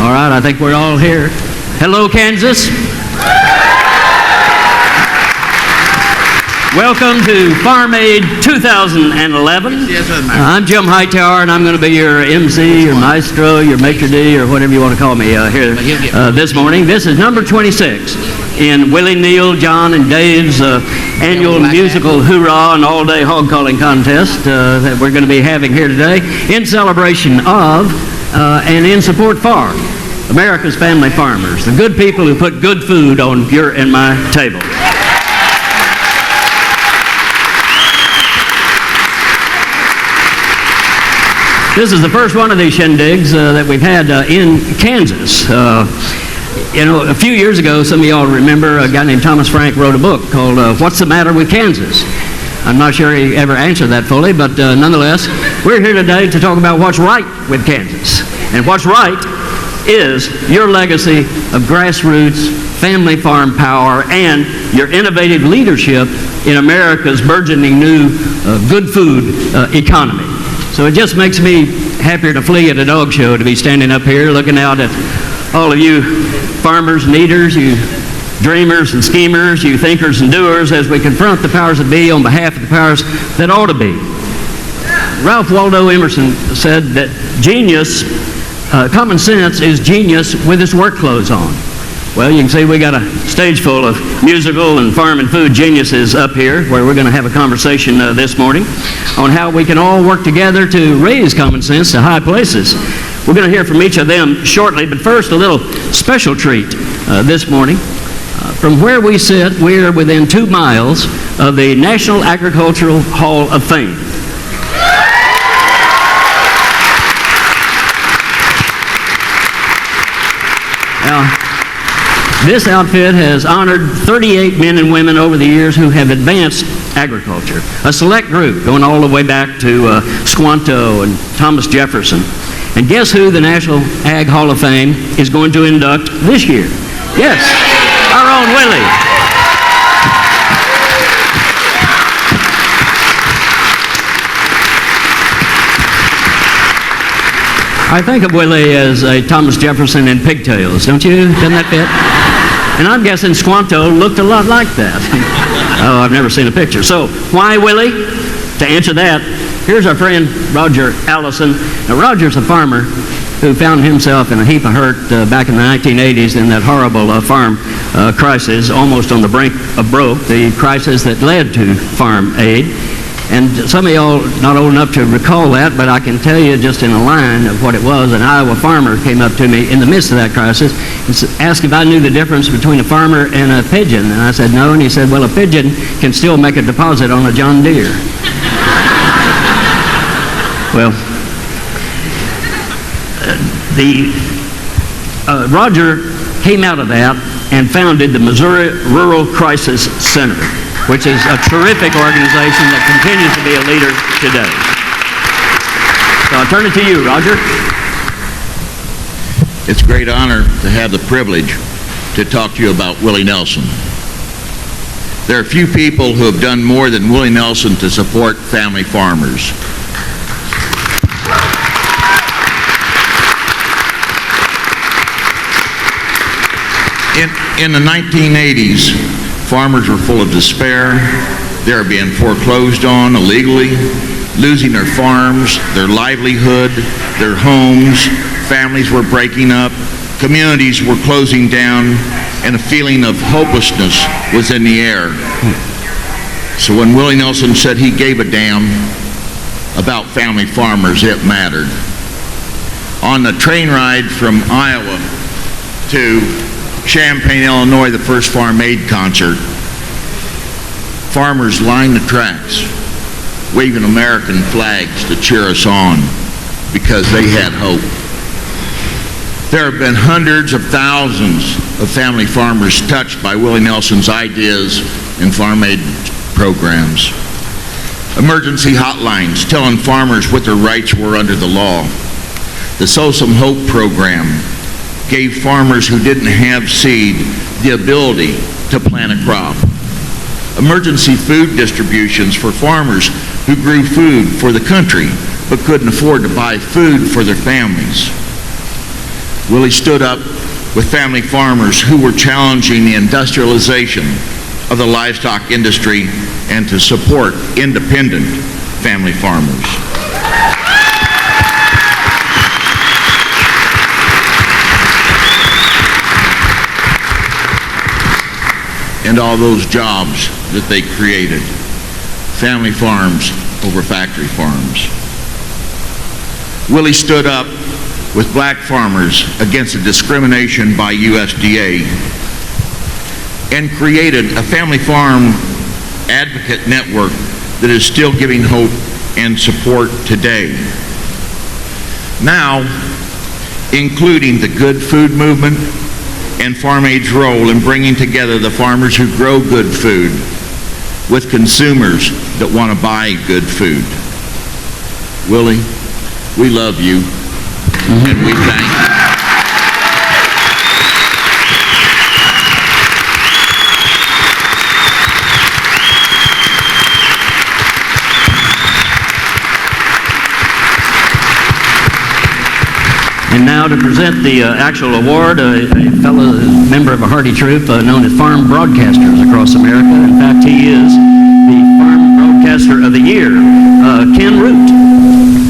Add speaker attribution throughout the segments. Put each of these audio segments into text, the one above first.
Speaker 1: All right, I think we're all here. Hello, Kansas. Welcome to Farm Aid 2011. I'm Jim Hightower, and I'm going to be your MC, your maestro, your maitre d', or whatever you want to call me here this morning. This is number 26 in Willie, Neal, John, and Dave's annual musical hoorah and all-day hog calling contest that we're going to be having here today in celebration of and in support for America's family farmers, the good people who put good food on your and my table. This is the first one of these shindigs that we've had in Kansas. You know, a few years ago, some of y'all remember a guy named Thomas Frank wrote a book called What's the Matter with Kansas? I'm not sure he ever answered that fully, but nonetheless, we're here today to talk about what's right with Kansas. And what's right is your legacy of grassroots, family farm power, and your innovative leadership in America's burgeoning new good food economy. So it just makes me happier to flee at a dog show to be standing up here looking out at all of you farmers and eaters, you dreamers and schemers, you thinkers and doers, as we confront the powers that be on behalf of the powers that ought to be. Ralph Waldo Emerson said that genius, common sense is genius with its work clothes on. Well, you can see we got a stage full of musical and farm and food geniuses up here where we're going to have a conversation this morning on how we can all work together to raise common sense to high places. We're going to hear from each of them shortly, but first a little special treat this morning. From where we sit, we're within 2 miles of the National Agricultural Hall of Fame. Now, this outfit has honored 38 men and women over the years who have advanced agriculture, a select group going all the way back to Squanto and Thomas Jefferson. And guess who the National Ag Hall of Fame is going to induct this year? Yes, our own Willie. I think of Willie as a Thomas Jefferson in pigtails, don't you? Doesn't that fit? And I'm guessing Squanto looked a lot like that. Oh, I've never seen a picture. So, why Willie? To answer that, here's our friend Roger Allison. Now, Roger's a farmer who found himself in a heap of hurt back in the 1980s in that horrible farm crisis, almost on the brink of broke, the crisis that led to Farm Aid. And some of y'all not old enough to recall that, but I can tell you just in a line of what it was. An Iowa farmer came up to me in the midst of that crisis and asked if I knew the difference between a farmer and a pigeon. And I said no, and he said, well, a pigeon can still make a deposit on a John Deere. Well, Roger came out of that and founded the Missouri Rural Crisis Center, which is a terrific organization that continues to be a leader today. So I'll turn it to you, Roger.
Speaker 2: It's a great honor to have the privilege to talk to you about Willie Nelson. There are few people who have done more than Willie Nelson to support family farmers. In the 1980s, farmers were full of despair. They were being foreclosed on illegally, losing their farms, their livelihood, their homes. Families were breaking up. Communities were closing down, and a feeling of hopelessness was in the air. So when Willie Nelson said he gave a damn about family farmers, it mattered. On the train ride from Iowa to Champaign, Illinois, the first Farm Aid concert, farmers lined the tracks, waving American flags to cheer us on because they had hope. There have been hundreds of thousands of family farmers touched by Willie Nelson's ideas and Farm Aid programs. Emergency hotlines telling farmers what their rights were under the law. The Sow Some Hope program gave farmers who didn't have seed the ability to plant a crop. Emergency food distributions for farmers who grew food for the country but couldn't afford to buy food for their families. Willie stood up with family farmers who were challenging the industrialization of the livestock industry and to support independent family farmers. And all those jobs that they created. Family farms over factory farms. Willie stood up with black farmers against the discrimination by USDA and created a family farm advocate network that is still giving hope and support today. Now, including the good food movement and Farm Aid's role in bringing together the farmers who grow good food with consumers that want to buy good food. Willie, we love you, and we thank you.
Speaker 1: And now to present the actual award, a fellow member of a hardy troop known as Farm Broadcasters across America. In fact, he is the Farm Broadcaster of the Year, Ken Root.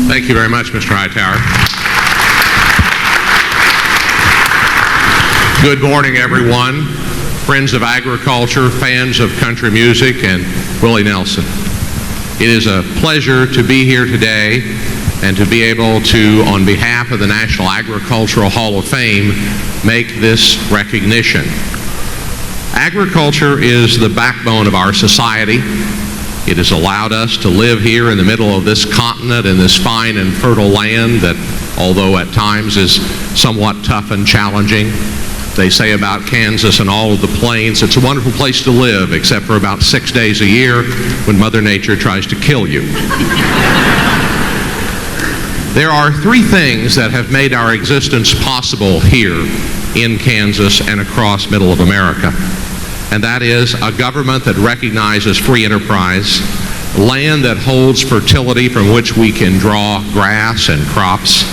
Speaker 3: Thank you very much, Mr. Hightower. Good morning, everyone. Friends of agriculture, fans of country music, and Willie Nelson. It is a pleasure to be here today and to be able to, on behalf of the National Agricultural Hall of Fame, make this recognition. Agriculture is the backbone of our society. It has allowed us to live here in the middle of this continent in this fine and fertile land that, although at times is somewhat tough and challenging. They say about Kansas and all of the plains, it's a wonderful place to live, except for about 6 days a year when Mother Nature tries to kill you. There are three things that have made our existence possible here in Kansas and across middle of America. And that is a government that recognizes free enterprise, land that holds fertility from which we can draw grass and crops.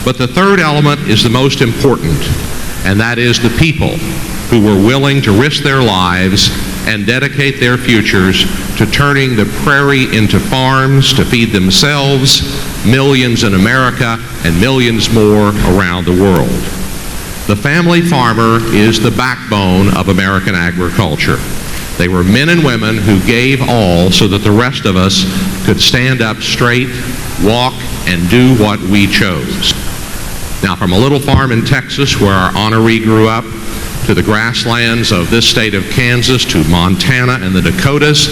Speaker 3: But the third element is the most important, and that is the people who were willing to risk their lives and dedicate their futures to turning the prairie into farms to feed themselves, millions in America, and millions more around the world. The family farmer is the backbone of American agriculture. They were men and women who gave all so that the rest of us could stand up straight, walk, and do what we chose. Now, from a little farm in Texas where our honoree grew up, to the grasslands of this state of Kansas, to Montana and the Dakotas,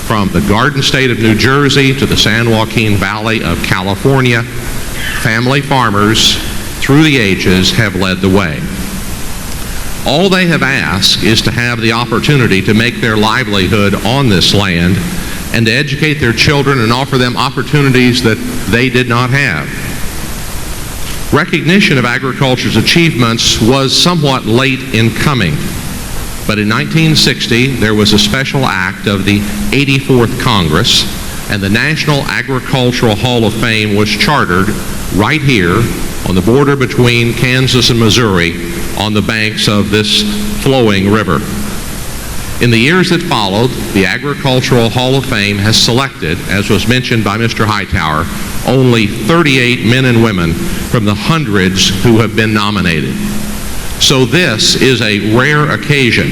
Speaker 3: from the Garden State of New Jersey to the San Joaquin Valley of California, family farmers through the ages have led the way. All they have asked is to have the opportunity to make their livelihood on this land and to educate their children and offer them opportunities that they did not have. Recognition of agriculture's achievements was somewhat late in coming, but in 1960 there was a special act of the 84th Congress, and the National Agricultural Hall of Fame was chartered right here on the border between Kansas and Missouri on the banks of this flowing river. In the years that followed, the Agricultural Hall of Fame has selected, as was mentioned by Mr. Hightower, only 38 men and women from the hundreds who have been nominated. So this is a rare occasion.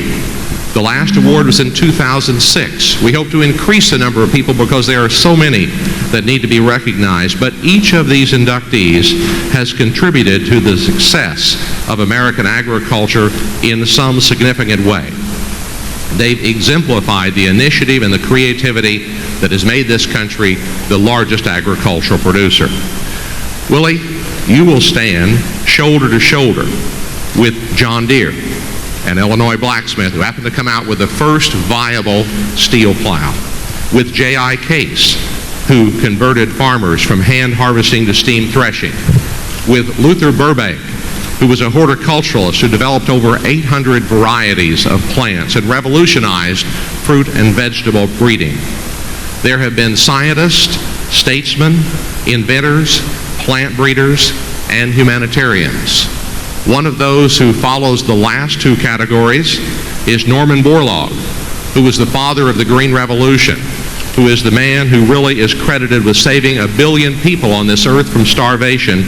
Speaker 3: The last award was in 2006. We hope to increase the number of people because there are so many that need to be recognized, but each of these inductees has contributed to the success of American agriculture in some significant way. They've exemplified the initiative and the creativity that has made this country the largest agricultural producer. Willie, you will stand shoulder to shoulder with John Deere, an Illinois blacksmith who happened to come out with the first viable steel plow, with J.I. Case, who converted farmers from hand harvesting to steam threshing, with Luther Burbank, who was a horticulturalist who developed over 800 varieties of plants and revolutionized fruit and vegetable breeding. There have been scientists, statesmen, inventors, plant breeders, and humanitarians. One of those who follows the last two categories is Norman Borlaug, who was the father of the Green Revolution, who is the man who really is credited with saving 1 billion people on this earth from starvation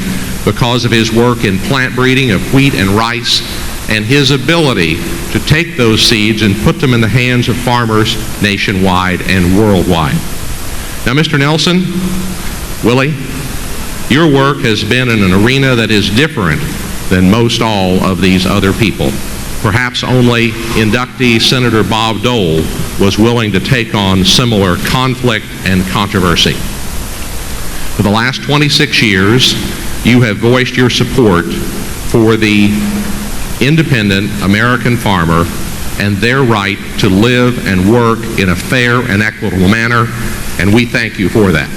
Speaker 3: because of his work in plant breeding of wheat and rice, and his ability to take those seeds and put them in the hands of farmers nationwide and worldwide. Now, Mr. Nelson, Willie, your work has been in an arena that is different than most all of these other people. Perhaps only inductee Senator Bob Dole was willing to take on similar conflict and controversy. For the last 26 years, you have voiced your support for the independent American farmer and their right to live and work in a fair and equitable manner, and we thank you for that.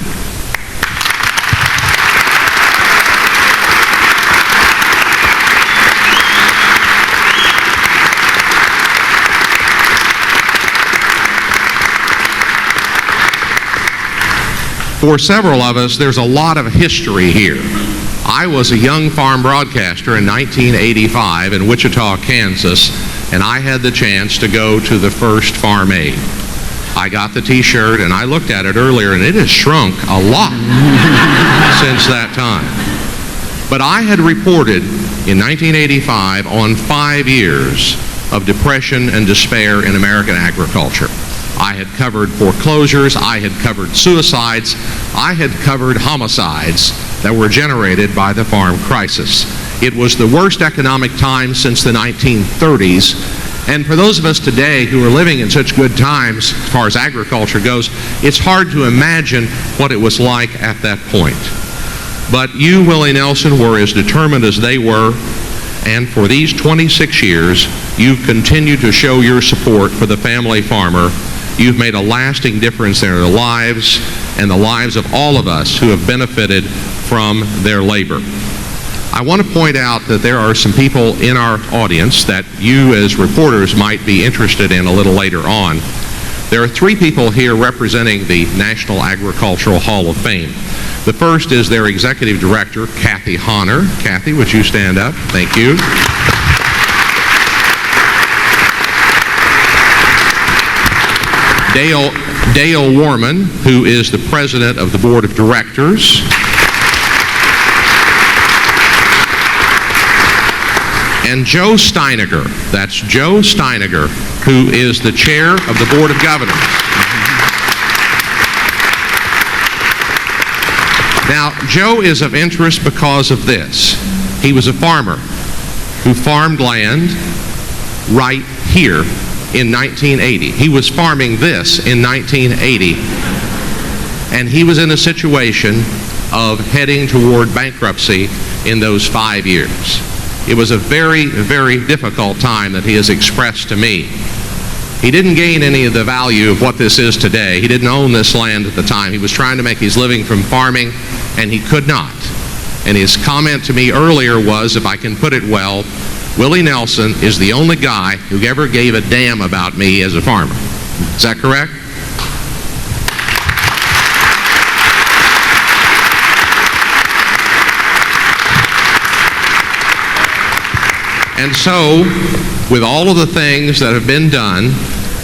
Speaker 3: For several of us, there's a lot of history here. I was a young farm broadcaster in 1985 in Wichita, Kansas, and I had the chance to go to the first Farm Aid. I got the t-shirt and I looked at it earlier, and it has shrunk a lot since that time. But I had reported in 1985 on 5 years of depression and despair in American agriculture. I had covered foreclosures, I had covered suicides, I had covered homicides that were generated by the farm crisis. It was the worst economic time since the 1930s, and for those of us today who are living in such good times as far as agriculture goes, it's hard to imagine what it was like at that point. But you, Willie Nelson, were as determined as they were, and for these 26 years, you've continued to show your support for the family farmer. You've made a lasting difference in their lives and the lives of all of us who have benefited from their labor. I want to point out that there are some people in our audience that you as reporters might be interested in a little later on. There are 3 people here representing the National Agricultural Hall of Fame. The first is their executive director, Cathi Hahner. Cathi, would you stand up? Thank you. Dale Warman, who is the president of the board of directors. And Joe Steiniger, that's Joe Steiniger, who is the chair of the board of governors. Now, Joe is of interest because of this. He was a farmer who farmed land right here in 1980. He was farming this in 1980, and he was in a situation of heading toward bankruptcy in those 5 years. It was a very, very difficult time that he has expressed to me. He didn't gain any of the value of what this is today. He didn't own this land at the time. He was trying to make his living from farming, and he could not. And his comment to me earlier was, if I can put it well, Willie Nelson is the only guy who ever gave a damn about me as a farmer. Is that correct? And so, with all of the things that have been done,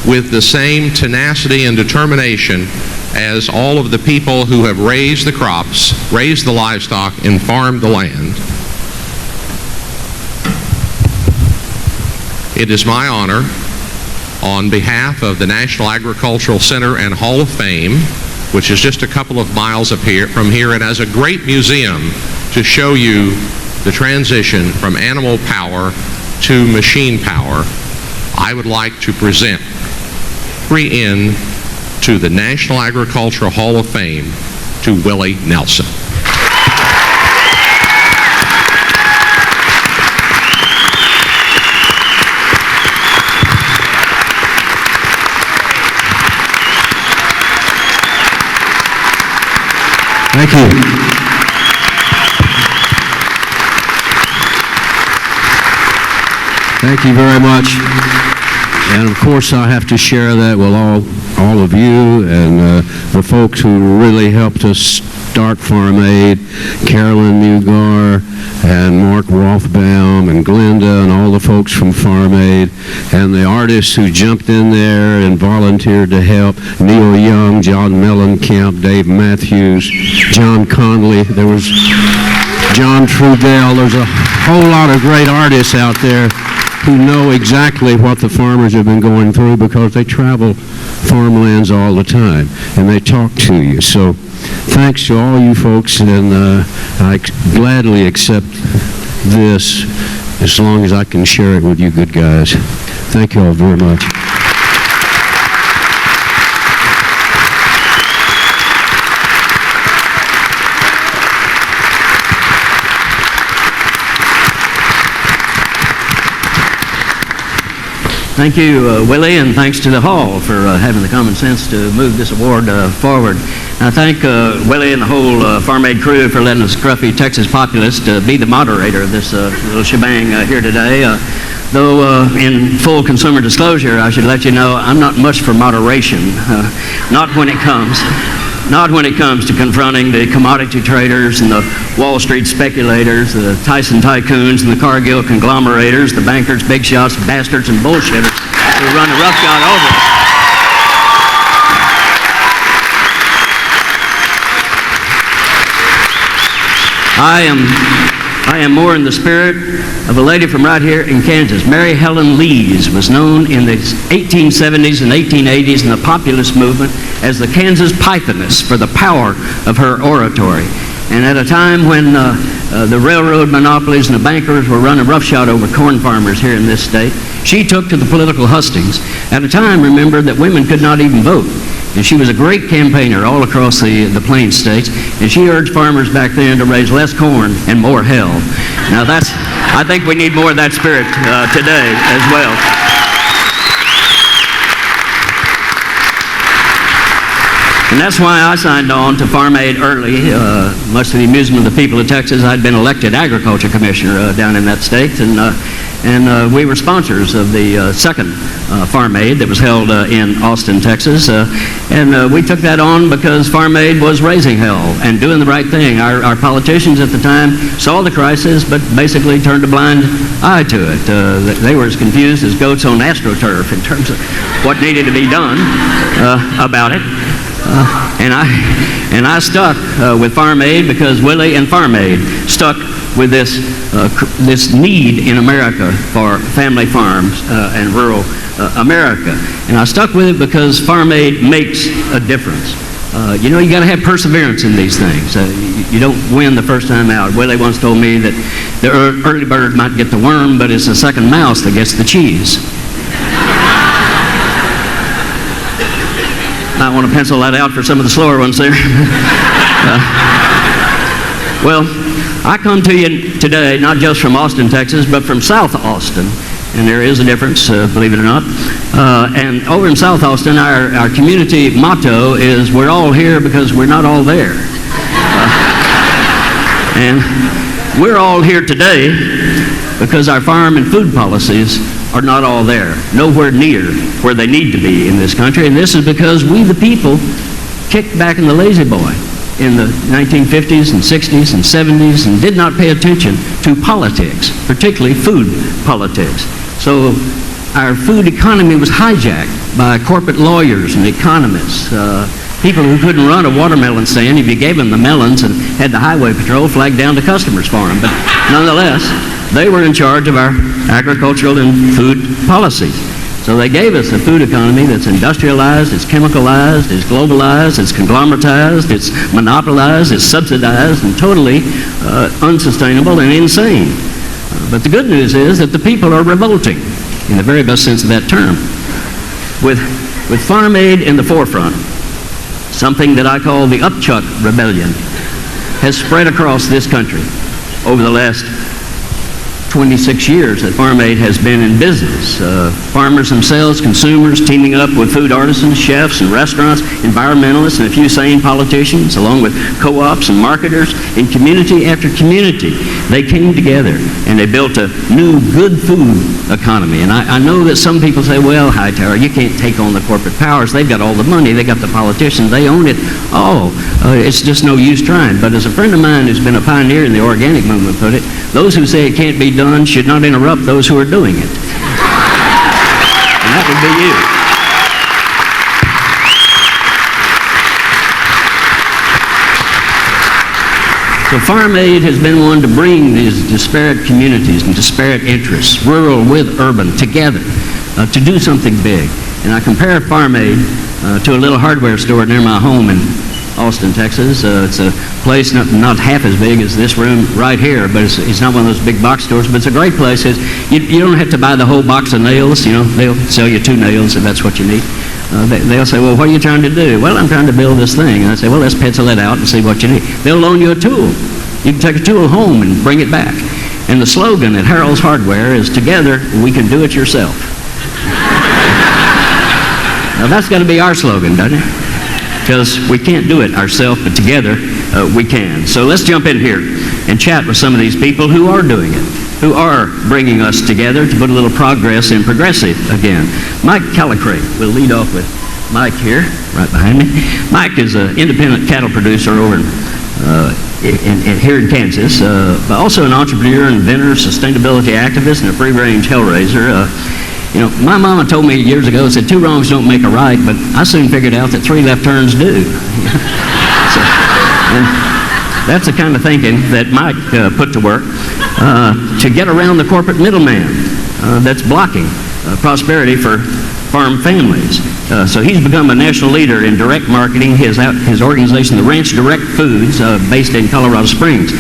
Speaker 3: with the same tenacity and determination as all of the people who have raised the crops, raised the livestock, and farmed the land, it is my honor, on behalf of the National Agricultural Center and Hall of Fame, which is just a couple of miles up here from here, and as a great museum, to show you the transition from animal power to machine power, I would like to present free in to the National Agricultural Hall of Fame to Willie Nelson.
Speaker 4: Thank you. Thank you very much. And of course, I have to share that with all of you and the folks who really helped us start Farm Aid, Carolyn Mugar and Mark Rothbaum and Glenn folks from Farm Aid, and the artists who jumped in there and volunteered to help. Neil Young, John Mellencamp, Dave Matthews, John Conley, there was John Trudell. There's a whole lot of great artists out there who know exactly what the farmers have been going through because they travel farmlands all the time, and they talk to you. So thanks to all you folks, and I gladly accept this as long as I can share it with you good guys. Thank you all very much.
Speaker 1: Thank you, Willie, and thanks to the Hall for having the common sense to move this award forward. I thank Willie and the whole Farm Aid crew for letting the scruffy Texas Populist be the moderator of this little shebang here today. Though in full consumer disclosure, I should let you know I'm not much for moderation, not when it comes to confronting the commodity traders and the Wall Street speculators, the Tyson tycoons and the Cargill conglomerators, the bankers, big shots, bastards, and bullshitters who run a roughshod over us. I am more in the spirit of a lady from right here in Kansas. Mary Helen Lees was known in the 1870s and 1880s in the Populist movement as the Kansas Pythoness for the power of her oratory. And at a time when the railroad monopolies and the bankers were running roughshod over corn farmers here in this state, she took to the political hustings. At a time, remember, that women could not even vote. And she was a great campaigner all across the Plains states, and she urged farmers back then to raise less corn and more hell. Now I think we need more of that spirit today as well. And that's why I signed on to Farm Aid early. Much to the amusement of the people of Texas, I'd been elected agriculture commissioner down in that state, and we were sponsors of the second Farm Aid that was held in Austin, Texas. And we took that on because Farm Aid was raising hell and doing the right thing. Our politicians at the time saw the crisis, but basically turned a blind eye to it. They were as confused as goats on AstroTurf in terms of what needed to be done about it. And I stuck with Farm Aid because Willie and Farm Aid stuck with this need in America for family farms and rural America. And I stuck with it because Farm Aid makes a difference. You know, you got to have perseverance in these things. You don't win the first time out. Willie once told me that the early bird might get the worm, but it's the second mouse that gets the cheese. I want to pencil that out for some of the slower ones there. Well, I come to you today not just from Austin, Texas, but from South Austin. And there is a difference, believe it or not. And over in South Austin, our community motto is, we're all here because we're not all there. And we're all here today because our farm and food policies are not all there, nowhere near where they need to be in this country. And this is because we, the people, kicked back in the lazy boy in the 1950s and 60s and 70s and did not pay attention to politics, particularly food politics. So our food economy was hijacked by corporate lawyers and economists, people who couldn't run a watermelon stand if you gave them the melons and had the highway patrol flag down to customers for them. But nonetheless, they were in charge of our agricultural and food policies. So they gave us a food economy that's industrialized, it's chemicalized, it's globalized, it's conglomeratized, it's monopolized, it's subsidized, and totally unsustainable and insane. But the good news is that the people are revolting, in the very best sense of that term. With Farm Aid in the forefront, something that I call the Upchuck Rebellion has spread across this country over the last 26 years that Farm Aid has been in business. Farmers themselves, consumers, teaming up with food artisans, chefs, and restaurants, environmentalists, and a few sane politicians, along with co-ops and marketers, in community after community. They came together and they built a new good food economy. And I know that some people say, well, Hightower, you can't take on the corporate powers. They've got all the money. They got the politicians. They own it all. It's just no use trying. But as a friend of mine who's been a pioneer in the organic movement put it, those who say it can't be done should not interrupt those who are doing it. And that would be you. So Farm Aid has been one to bring these disparate communities and disparate interests, rural with urban, together to do something big. And I compare Farm Aid to a little hardware store near my home in Austin, Texas. It's a place not half as big as this room right here, but it's not one of those big box stores, but it's a great place. You don't have to buy the whole box of nails. You know, they'll sell you 2 nails if that's what you need. They'll say, well, what are you trying to do? Well, I'm trying to build this thing. And I say, well, let's pencil it out and see what you need. They'll loan you a tool. You can take a tool home and bring it back. And the slogan at Harold's Hardware is, together, we can do it yourself. Now, that's got to be our slogan, doesn't it? Because we can't do it ourselves, but together we can. So let's jump in here and chat with some of these people who are doing it, who are bringing us together to put a little progress in progressive again. Mike Callicrate will lead off with Mike here, right behind me. Mike is an independent cattle producer over here in Kansas, but also an entrepreneur, inventor, sustainability activist, and a free-range hellraiser. You know, my mama told me years ago, said 2 wrongs don't make a right, but I soon figured out that 3 left turns do. So, and that's the kind of thinking that Mike put to work to get around the corporate middleman that's blocking prosperity for farm families. So he's become a national leader in direct marketing. His organization, the Ranch Direct Foods, based in Colorado Springs,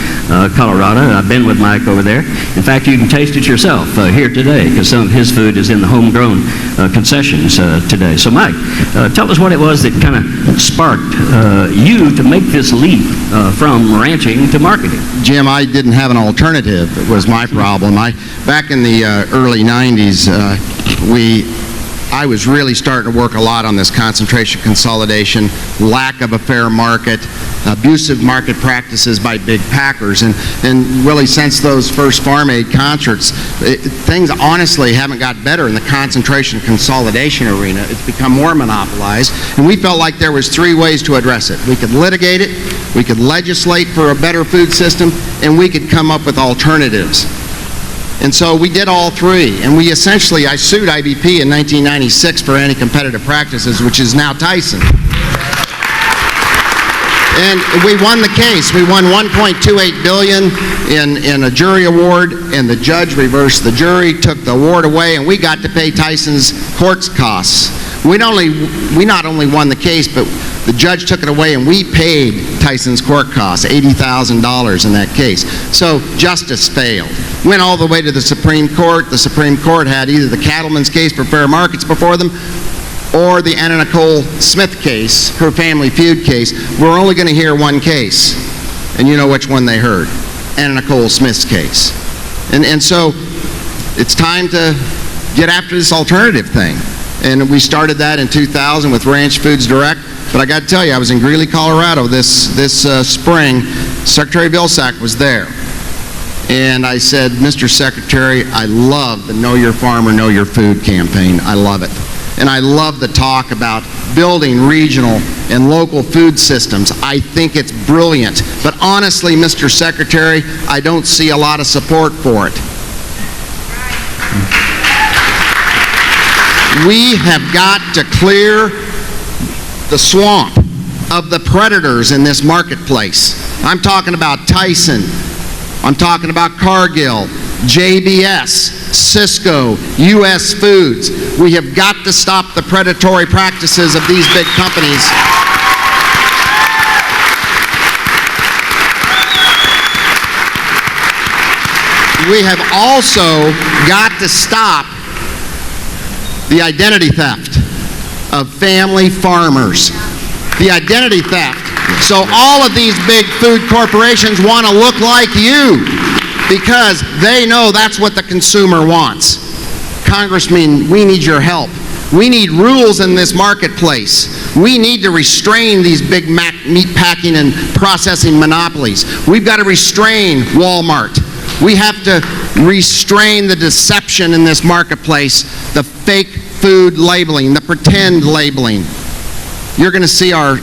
Speaker 1: Colorado. I've been with Mike over there. In fact, you can taste it yourself here today, because some of his food is in the homegrown concessions today. So Mike, tell us what it was that kind of sparked you to make this leap from ranching to marketing.
Speaker 5: Jim, I didn't have an alternative. It was my problem. Back in the early 90s, I was really starting to work a lot on this concentration consolidation, lack of a fair market, abusive market practices by big packers. And really since those first Farm Aid concerts, things honestly haven't got better in the concentration consolidation arena. It's become more monopolized. And we felt like there was 3 ways to address it. We could litigate it, we could legislate for a better food system, and we could come up with alternatives. And so we did all 3, and I sued IBP in 1996 for anti-competitive practices, which is now Tyson. And we won the case. We won $1.28 billion in a jury award, and the judge reversed the jury, took the award away, and we got to pay Tyson's court costs. We not only won the case, but the judge took it away, and we paid Tyson's court costs, $80,000 in that case. So justice failed. Went all the way to the Supreme Court. The Supreme Court had either the Cattleman's case for fair markets before them, or the Anna Nicole Smith case, her Family Feud case. We're only going to hear one case, and you know which one they heard, Anna Nicole Smith's case. And so it's time to get after this alternative thing. And we started that in 2000 with Ranch Foods Direct. But I got to tell you, I was in Greeley, Colorado this spring. Secretary Vilsack was there. And I said, Mr. Secretary, I love the Know Your Farmer, Know Your Food campaign. I love it. And I love the talk about building regional and local food systems. I think it's brilliant. But honestly, Mr. Secretary, I don't see a lot of support for it. We have got to clear the swamp of the predators in this marketplace. I'm talking about Tyson. I'm talking about Cargill, JBS, Cisco, U.S. Foods. We have got to stop the predatory practices of these big companies. We have also got to stop the identity theft of family farmers. The identity theft. So all of these big food corporations want to look like you because they know that's what the consumer wants. Congressman, we need your help. We need rules in this marketplace. We need to restrain these big meat packing and processing monopolies. We've got to restrain Walmart. We have to restrain the deception in this marketplace, the fake food labeling, the pretend labeling. You're going to see our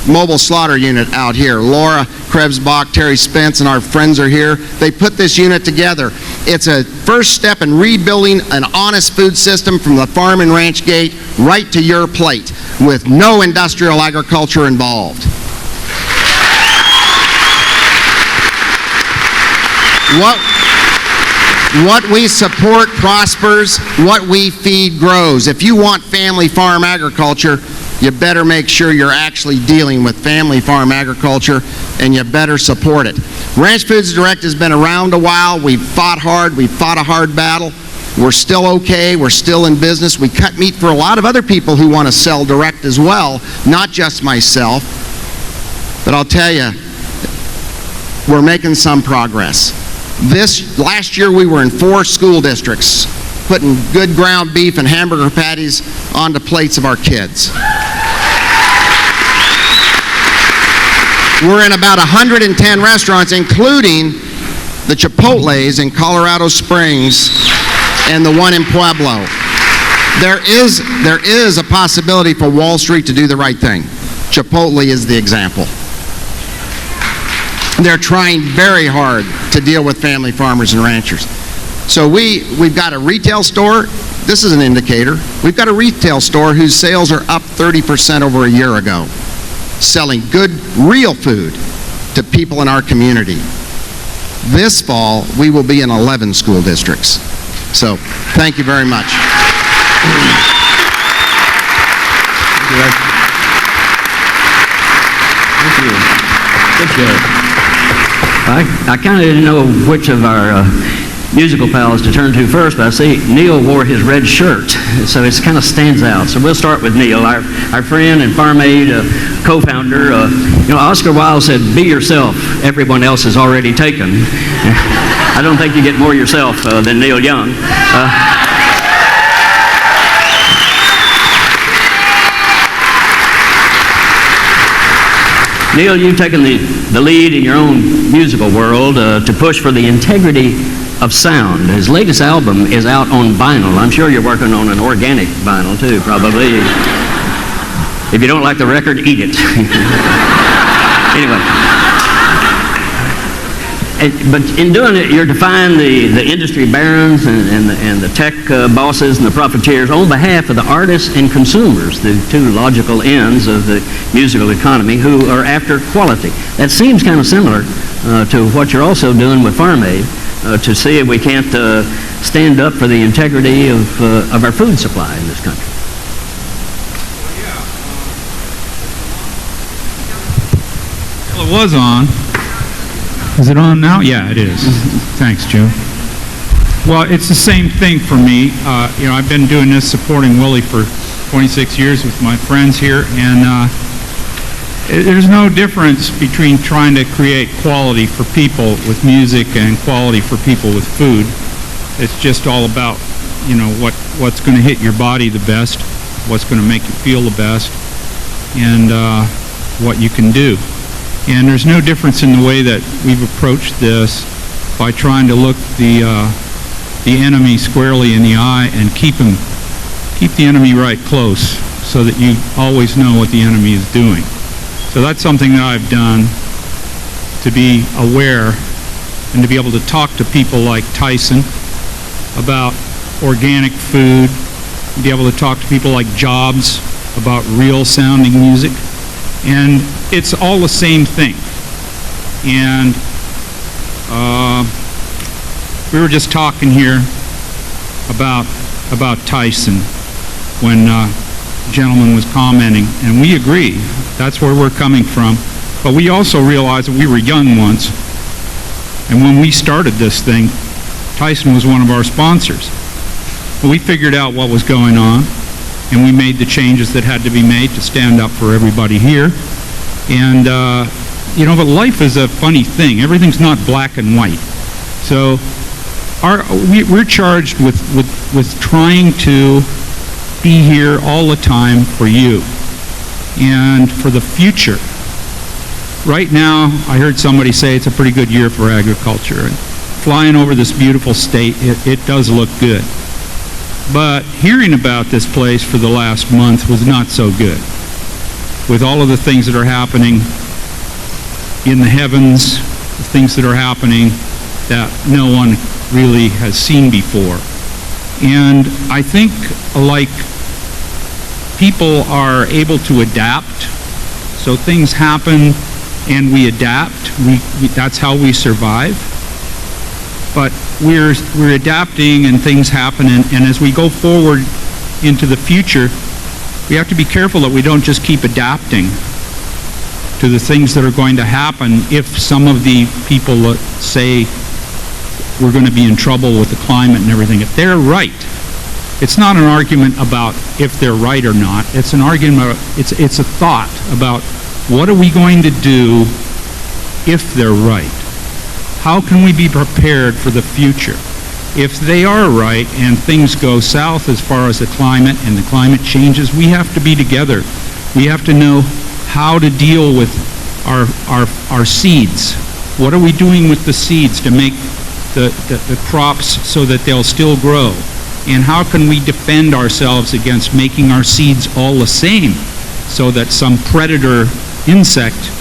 Speaker 5: mobile slaughter unit out here. Laura Krebsbach, Terry Spence, and our friends are here. They put this unit together. It's a first step in rebuilding an honest food system from the farm and ranch gate right to your plate with no industrial agriculture involved. What we support prospers, what we feed grows. If you want family farm agriculture, you better make sure you're actually dealing with family farm agriculture, and you better support it. Ranch Foods Direct has been around a while. We've fought hard. We've fought a hard battle. We're still okay. We're still in business. We cut meat for a lot of other people who want to sell direct as well, not just myself. But I'll tell you, we're making some progress. Last year we were in 4 school districts putting good ground beef and hamburger patties onto plates of our kids. We're in about 110 restaurants, including the Chipotle's in Colorado Springs and the one in Pueblo. There is a possibility for Wall Street to do the right thing. Chipotle is the example. They're trying very hard to deal with family farmers and ranchers. So we've got a retail store. This is an indicator. We've got a retail store whose sales are up 30% over a year ago, selling good, real food to people in our community. This fall, we will be in 11 school districts. So, thank you very much.
Speaker 1: Thank you. Good job. I kind of didn't know which of our musical pals to turn to first, but I see Neil wore his red shirt, so it kind of stands out. So we'll start with Neil, our friend and Farm Aid co-founder. Oscar Wilde said, "Be yourself. Everyone else is already taken." I don't think you get more yourself than Neil Young. Neil, you've taken the lead in your own musical world to push for the integrity of sound. His latest album is out on vinyl. I'm sure you're working on an organic vinyl too, probably. If you don't like the record, eat it. Anyway. But in doing it, you're defying the industry barons and the tech bosses and the profiteers on behalf of the artists and consumers, the two logical ends of the musical economy, who are after quality. That seems kind of similar to what you're also doing with Farm Aid, to see if we can't stand up for the integrity of our food supply in this country.
Speaker 6: Well, it was on. Is it on now? Yeah, it is. Thanks, Joe. Well, it's the same thing for me. I've been doing this, supporting Willie for 26 years with my friends here, and there's no difference between trying to create quality for people with music and quality for people with food. It's just all about, what's going to hit your body the best, what's going to make you feel the best, and what you can do. And there's no difference in the way that we've approached this by trying to look the enemy squarely in the eye and keep the enemy right close so that you always know what the enemy is doing. So that's something that I've done, to be aware and to be able to talk to people like Tyson about organic food, be able to talk to people like Jobs about real sounding music. And it's all the same thing. And we were just talking here about Tyson when a gentleman was commenting, and we agree. That's where we're coming from. But we also realized that we were young once, and when we started this thing, Tyson was one of our sponsors. But we figured out what was going on, and we made the changes that had to be made to stand up for everybody here. And, but life is a funny thing. Everything's not black and white. So we're charged with trying to be here all the time for you and for the future. Right now, I heard somebody say it's a pretty good year for agriculture. And flying over this beautiful state, it does look good. But hearing about this place for the last month was not so good. with all of the things that are happening in the heavens, the things that are happening that no one really has seen before. And I think, like, people are able to adapt. So things happen and we adapt. That's how we survive. But we're adapting and things happen, and as we go forward into the future, we have to be careful that we don't just keep adapting to the things that are going to happen if some of the people that say we're going to be in trouble with the climate and everything, if they're right. It's not an argument about if they're right or not. It's an argument, it's a thought about what are we going to do if they're right? How can we be prepared for the future? If they are right and things go south as far as the climate and the climate changes, we have to be together. We have to know how to deal with our seeds. What are we doing with the seeds to make the crops so that they'll still grow? And how can we defend ourselves against making our seeds all the same so that some predator insect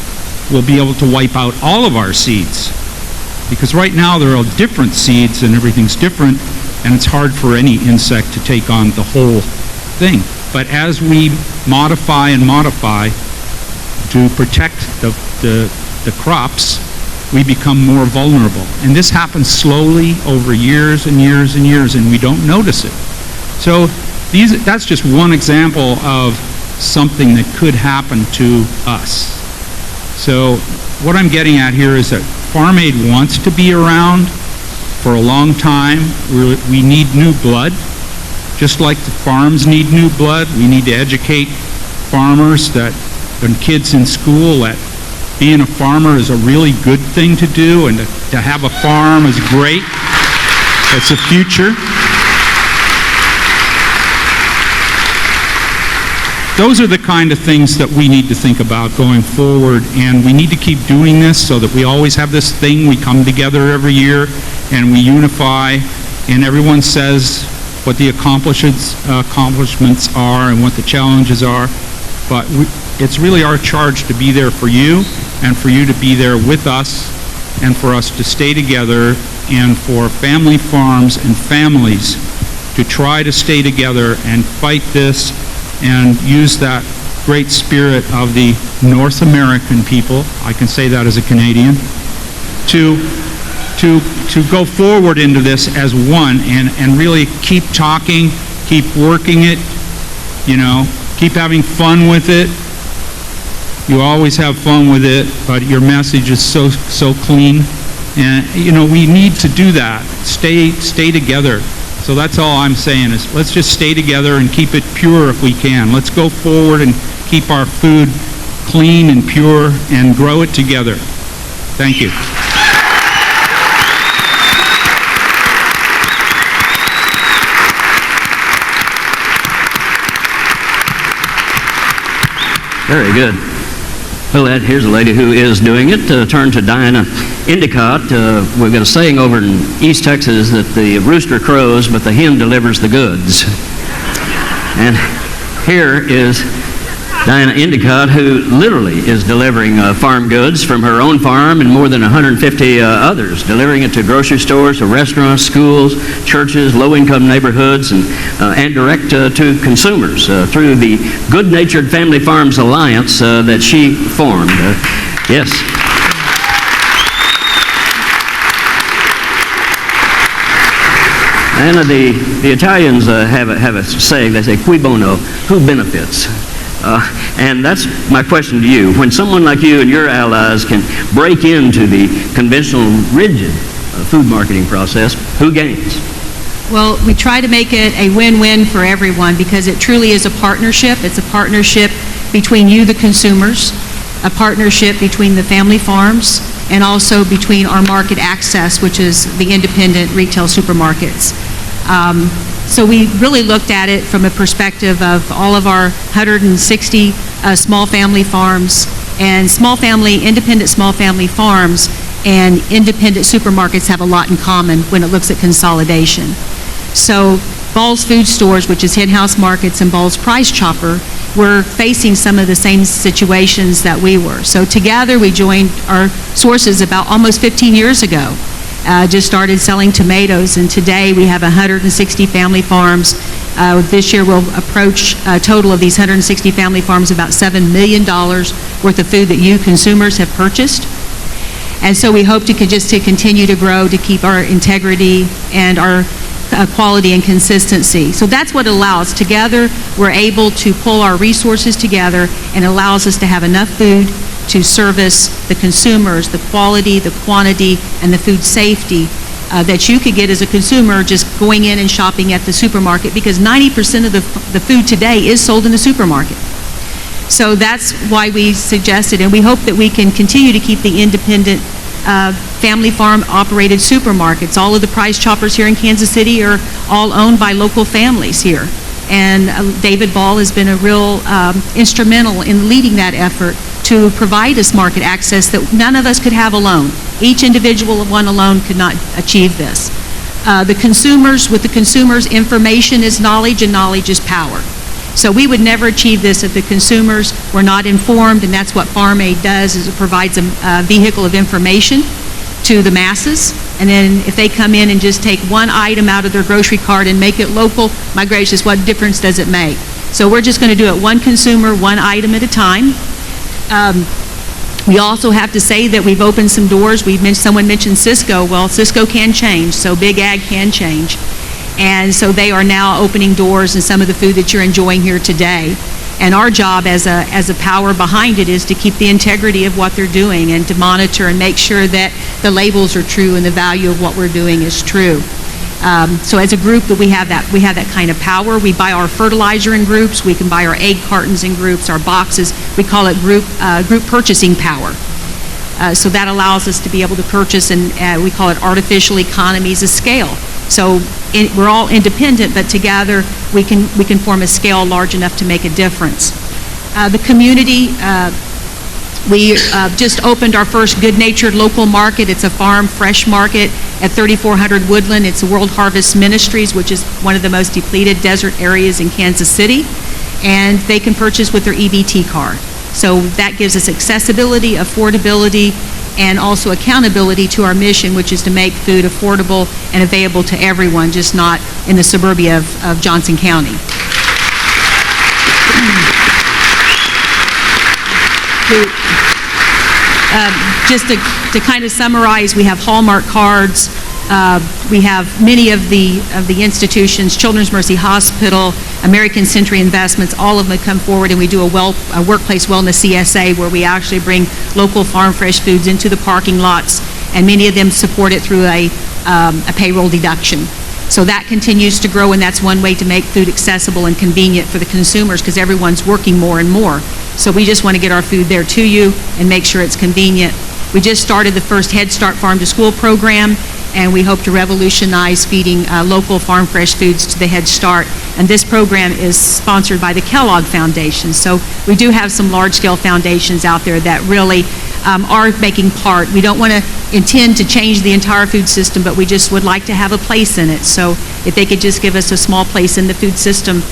Speaker 6: will be able to wipe out all of our seeds? Because right now there are different seeds and everything's different, and it's hard for any insect to take on the whole thing. But as we modify and modify to protect the crops, we become more vulnerable. And this happens slowly over years and years and years, and we don't notice it. So that's just one example of something that could happen to us. So what I'm getting at here is that Farm Aid wants to be around for a long time. We need new blood. Just like the farms need new blood, we need to educate farmers and kids in school that being a farmer is a really good thing to do, and to have a farm is great. It's the future. Those are the kind of things that we need to think about going forward, and we need to keep doing this so that we always have this thing. We come together every year and we unify, and everyone says what the accomplishments are and what the challenges are. But it's really our charge to be there for you, and for you to be there with us, and for us to stay together, and for family farms and families to try to stay together and fight this and use that great spirit of the North American people, I can say that as a Canadian, to go forward into this as one, and really keep talking, keep working it, keep having fun with it. You always have fun with it, but your message is so clean. And, we need to do that. Stay together. So that's all I'm saying is let's just stay together and keep it pure if we can. Let's go forward and keep our food clean and pure and grow it together. Thank you.
Speaker 1: Very good. Well, here's a lady who is doing it. Turn to Diana Endicott. We've got a saying over in East Texas that the rooster crows, but the hen delivers the goods. And here is Diana Endicott, who literally is delivering farm goods from her own farm and more than 150 others, delivering it to grocery stores, to restaurants, schools, churches, low-income neighborhoods, and direct to consumers through the Good-Natured Family Farms Alliance that she formed. Yes. And the Italians have a saying. They say, "Cui bono?" Who benefits? And that's my question to you. When someone like you and your allies can break into the conventional, rigid food marketing process, who gains?
Speaker 7: Well, we try to make it a win-win for everyone because it truly is a partnership. It's a partnership between you, the consumers, a partnership between the family farms, and also between our market access, which is the independent retail supermarkets. So we really looked at it from a perspective of all of our 160 small family farms and independent small family farms and independent supermarkets have a lot in common when it looks at consolidation. So Ball's Food Stores, which is Hen House Markets, and Ball's Price Chopper, were facing some of the same situations that we were. So together we joined our sources about almost 15 years ago. Just started selling tomatoes, and today we have 160 family farms. This year we'll approach a total of these 160 family farms about $7 million worth of food that you consumers have purchased. And so we hope to continue to grow, to keep our integrity and our quality and consistency. So that's what allows. Together, we're able to pull our resources together and allows us to have enough food to service the consumers, the quality, the quantity, and the food safety that you could get as a consumer just going in and shopping at the supermarket, because 90% of the food today is sold in the supermarket. So that's why we suggested, and we hope that we can continue to keep the independent family farm operated supermarkets. All of the Price Choppers here in Kansas City are all owned by local families here. And David Ball has been a real instrumental in leading that effort to provide us market access that none of us could have alone. Each individual one alone could not achieve this. With the consumers, information is knowledge and knowledge is power. So we would never achieve this if the consumers were not informed, and that's what Farm Aid does, is it provides a vehicle of information to the masses. And then if they come in and just take one item out of their grocery cart and make it local, my gracious, what difference does it make? So we're just going to do it one consumer, one item at a time. We also have to say that we've opened some doors. Someone mentioned Cisco. Well, Cisco can change, so Big Ag can change. And so they are now opening doors in some of the food that you're enjoying here today. And our job as a power behind it is to keep the integrity of what they're doing and to monitor and make sure that the labels are true and the value of what we're doing is true. So as a group that we have that kind of power. We buy our fertilizer in groups. We can buy our egg cartons in groups, our boxes. We call it group purchasing power. So that allows us to be able to purchase, and we call it artificial economies of scale. So we're all independent, but together we can form a scale large enough to make a difference. The community, we just opened our first good-natured local market. It's a farm fresh market at 3400 Woodland. It's the World Harvest Ministries, which is one of the most depleted desert areas in Kansas City, and they can purchase with their EBT card. So that gives us accessibility, affordability, and also accountability to our mission, which is to make food affordable and available to everyone, just not in the suburbia of Johnson County. Just to kind of summarize, we have Hallmark cards. We have many of the institutions, Children's Mercy Hospital, American Century Investments, all of them come forward, and we do a workplace wellness CSA where we actually bring local farm fresh foods into the parking lots, and many of them support it through a payroll deduction. So that continues to grow, and that's one way to make food accessible and convenient for the consumers, because everyone's working more and more. So we just want to get our food there to you and make sure it's convenient. We just started the first Head Start Farm to School program, and we hope to revolutionize feeding local farm fresh foods to the Head Start. And this program is sponsored by the Kellogg Foundation. So we do have some large-scale foundations out there that really are making part. We don't want to intend to change the entire food system, but we just would like to have a place in it. So if they could just give us a small place in the food system,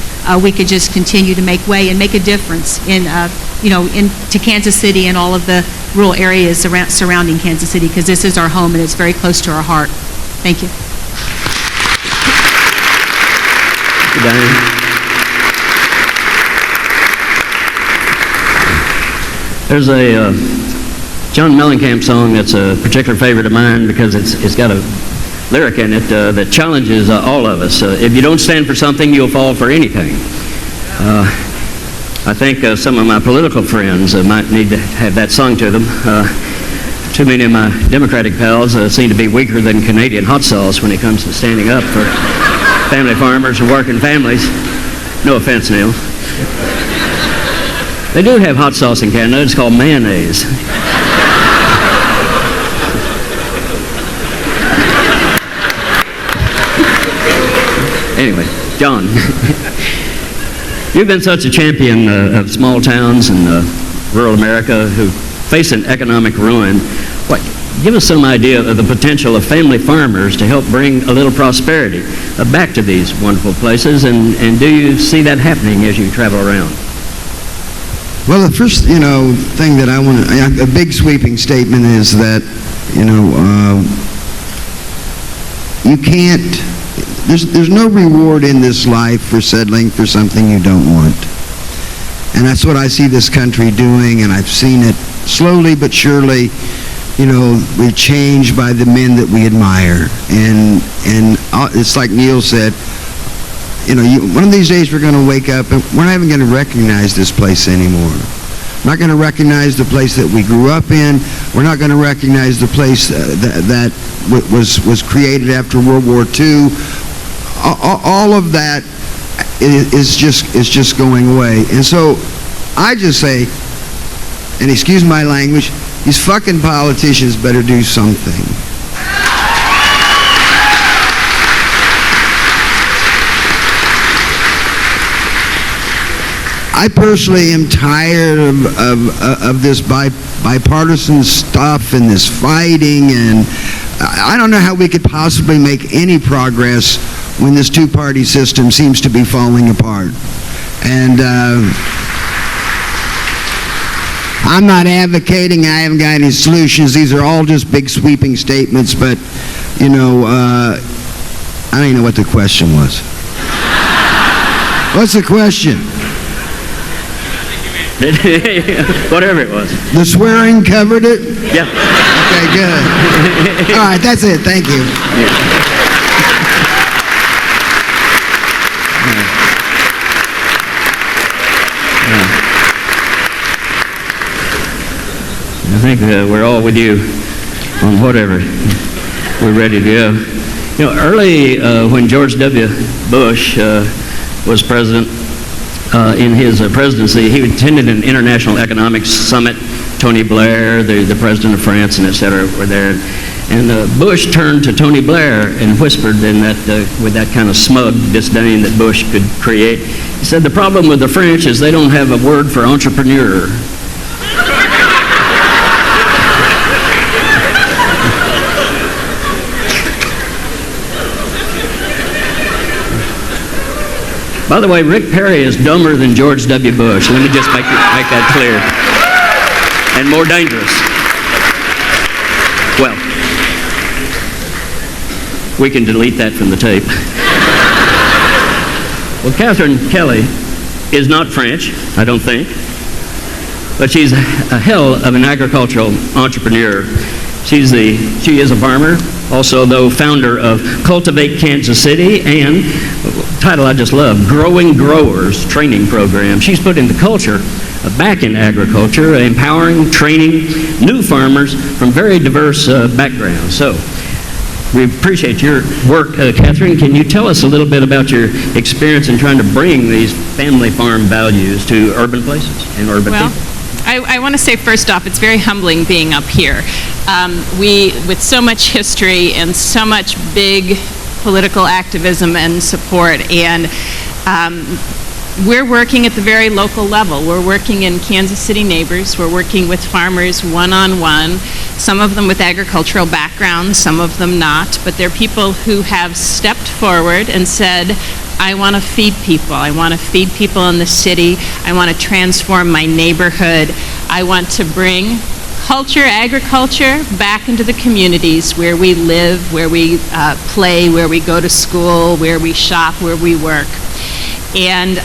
Speaker 7: we could just continue to make way and make a difference into Kansas City and all of the rural areas surrounding Kansas City, because this is our home and it's very close to our heart. Thank you.
Speaker 1: Thank you, Diane. There's a John Mellencamp song that's a particular favorite of mine because it's got a lyric in it that challenges all of us. If you don't stand for something, you'll fall for anything. I think some of my political friends might need to have that sung to them. Too many of my Democratic pals seem to be weaker than Canadian hot sauce when it comes to standing up for family farmers and working families. No offense, Neil. They do have hot sauce in Canada. It's called mayonnaise. Anyway, John, you've been such a champion of small towns and rural America who face an economic ruin. Give us some idea of the potential of family farmers to help bring a little prosperity back to these wonderful places, and do you see that happening as you travel around?
Speaker 8: Well, the first, thing that I want to, a big sweeping statement is that, you can't, there's no reward in this life for settling for something you don't want. And that's what I see this country doing, and I've seen it slowly but surely, we change by the men that we admire. And it's like Neil said, one of these days we're going to wake up and we're not even going to recognize this place anymore. We're not going to recognize the place that we grew up in. We're not going to recognize the place that was created after World War II. All of that is just going away. And so I just say, and excuse my language, these fucking politicians better do something. I personally am tired of this bipartisan stuff and this fighting, and I don't know how we could possibly make any progress when this two-party system seems to be falling apart. And I'm not advocating, I haven't got any solutions. These are all just big sweeping statements, but, I don't even know what the question was. What's the question?
Speaker 1: Whatever it was.
Speaker 8: The swearing covered it?
Speaker 1: Yeah.
Speaker 8: Okay, good. All right, that's it. Thank you.
Speaker 1: I think we're all with you on whatever. We're ready to go. Early when George W. Bush was president, in his presidency, he attended an international economics summit. Tony Blair, the president of France, and et cetera, were there. And Bush turned to Tony Blair and whispered in that, with that kind of smug disdain that Bush could create. He said, "The problem with the French is they don't have a word for entrepreneur." By the way, Rick Perry is dumber than George W. Bush. Let me just make that clear. And more dangerous. Well, we can delete that from the tape. Well, Katherine Kelly is not French, I don't think, but she's a hell of an agricultural entrepreneur. She is a farmer, also, though, founder of Cultivate Kansas City, and title I just love, Growing Growers Training Program. She's put into culture back in agriculture, empowering, training new farmers from very diverse backgrounds. So we appreciate your work. Katherine, can you tell us a little bit about your experience in trying to bring these family farm values to urban places and urban people?
Speaker 9: I want to say first off, it's very humbling being up here. With so much history and so much big political activism and support, and we're working at the very local level. We're working in Kansas City neighbors. We're working with farmers one-on-one, some of them with agricultural backgrounds, some of them not, but they're people who have stepped forward and said, I want to feed people. I want to feed people in the city. I want to transform my neighborhood. I want to bring culture, agriculture, back into the communities where we live, where we play, where we go to school, where we shop, where we work. And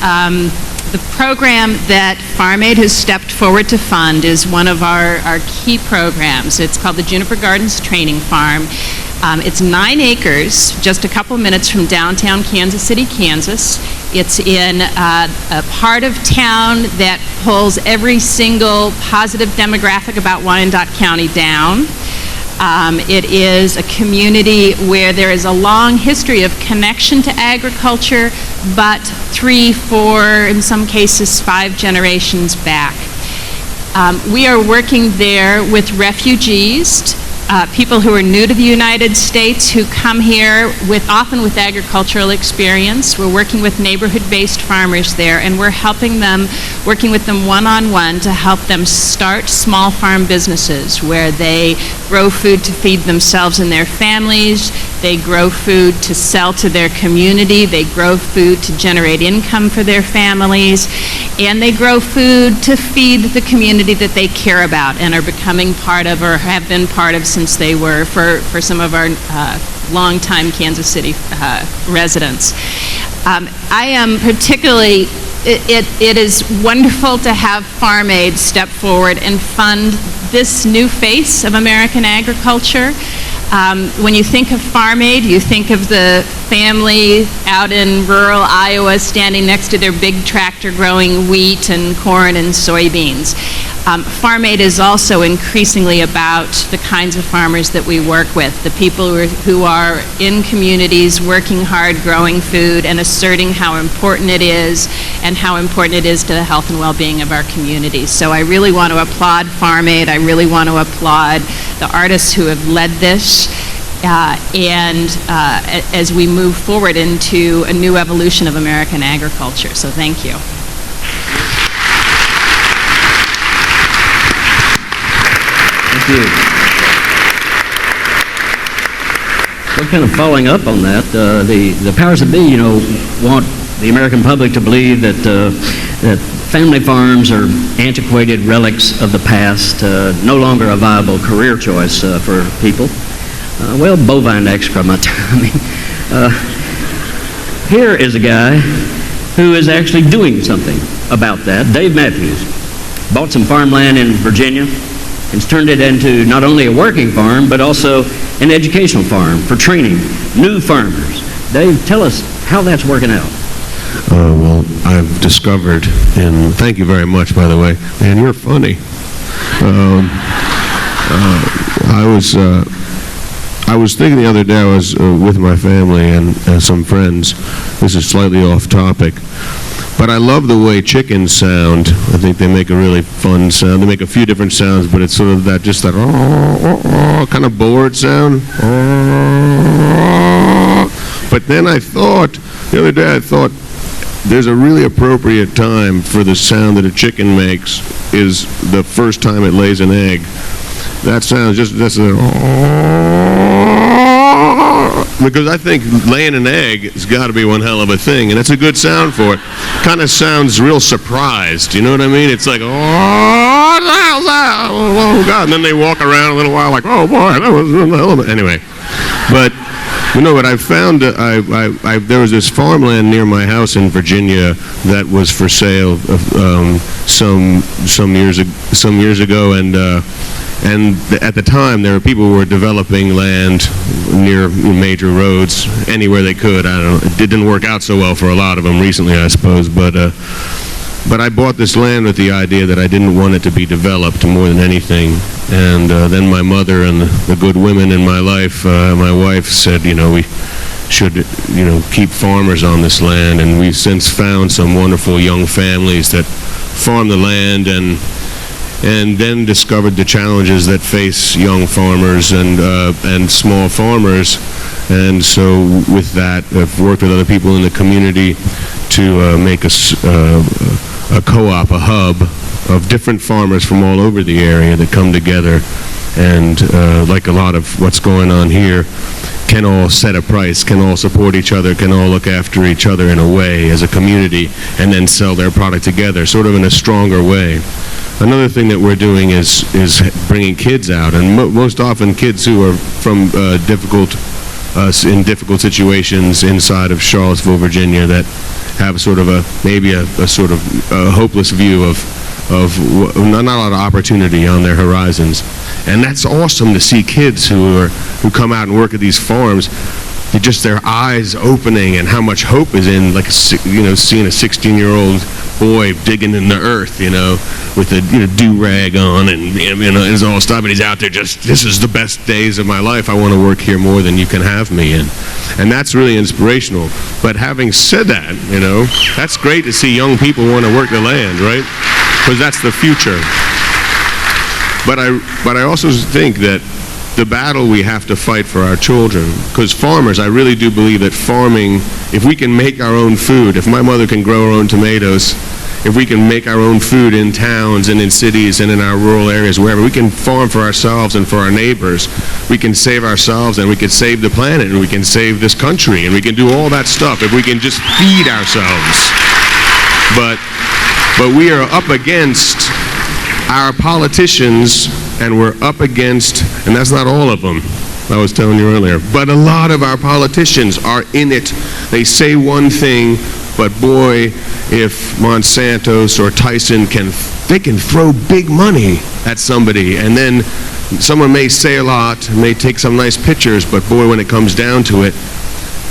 Speaker 9: the program that Farm Aid has stepped forward to fund is one of our key programs. It's called the Juniper Gardens Training Farm. It's 9 acres, just a couple minutes from downtown Kansas City, Kansas. It's in a part of town that pulls every single positive demographic about Wyandotte County down. It is a community where there is a long history of connection to agriculture, but 3, 4, in some cases 5 generations back. We are working there with refugees people who are new to the United States who come here often with agricultural experience. We're working with neighborhood-based farmers there, and we're working with them one-on-one to help them start small farm businesses where they grow food to feed themselves and their families, they grow food to sell to their community, they grow food to generate income for their families, and they grow food to feed the community that they care about and are becoming part of or have been part of since they were for some of our longtime Kansas City residents. I am particularly, it is wonderful to have Farm Aid step forward and fund this new face of American agriculture. When you think of Farm Aid, you think of the family out in rural Iowa standing next to their big tractor growing wheat and corn and soybeans. Farm Aid is also increasingly about the kinds of farmers that we work with, the people who are in communities working hard, growing food, and asserting how important it is and how important it is to the health and well-being of our communities. So I really want to applaud Farm Aid. I really want to applaud the artists who have led this. As we move forward into a new evolution of American agriculture. So thank you.
Speaker 1: Thank you. Well, kind of following up on that, the powers that be, want the American public to believe that that family farms are antiquated relics of the past, no longer a viable career choice for people. Bovine excrement. Here is a guy who is actually doing something about that. Dave Matthews bought some farmland in Virginia and has turned it into not only a working farm, but also an educational farm for training new farmers. Dave, tell us how that's working out.
Speaker 4: I've discovered, and thank you very much, by the way. Man, you're funny. I was thinking the other day, I was with my family and some friends. This is slightly off topic, but I love the way chickens sound. I think they make a really fun sound. They make a few different sounds, but it's sort of that kind of bored sound. But then the other day I thought, there's a really appropriate time for the sound that a chicken makes is the first time it lays an egg. That sounds because I think laying an egg has got to be one hell of a thing, and it's a good sound for it. Kind of sounds real surprised, you know what I mean? It's like, oh God, and then they walk around a little while like, oh boy, that was one hell of a... Anyway, but what I found, there was this farmland near my house in Virginia that was for sale some years ago, and at the time there were people who were developing land near major roads anywhere they could. I don't know, it didn't work out so well for a lot of them recently, I suppose, but I bought this land with the idea that I didn't want it to be developed more than anything. And then my mother and the good women in my life, my wife said, we should, keep farmers on this land. And we've since found some wonderful young families that farm the land and then discovered the challenges that face young farmers and small farmers. And so with that, I've worked with other people in the community to make a co-op, a hub of different farmers from all over the area that come together and, like a lot of what's going on here, can all set a price, can all support each other, can all look after each other in a way as a community, and then sell their product together, sort of in a stronger way. Another thing that we're doing is bringing kids out, and most often kids who are from in difficult situations inside of Charlottesville, Virginia, that have sort of a sort of hopeless view of not a lot of opportunity on their horizons. And that's awesome to see kids who come out and work at these farms, just their eyes opening and how much hope is in, like, seeing a 16-year-old boy digging in the earth, with a do-rag on and it's all stuff, and he's out there this is the best days of my life. I want to work here more than you can have me in. And that's really inspirational. But having said that, that's great to see young people want to work the land, right? Because that's the future. But I also think that
Speaker 10: the battle we have to fight for our children. Because farmers, I really do believe that farming, if we can make our own food, if my mother can grow her own tomatoes, if we can make our own food in towns and in cities and in our rural areas, wherever, we can farm for ourselves and for our neighbors. We can save ourselves, and we can save the planet, and we can save this country, and we can do all that stuff if we can just feed ourselves. But we are up against our politicians, and we're up against, and that's not all of them, I was telling you earlier, but a lot of our politicians are in it. They say one thing, but boy, if Monsanto's or Tyson can throw big money at somebody, and then someone may say a lot, may take some nice pictures, but boy, when it comes down to it,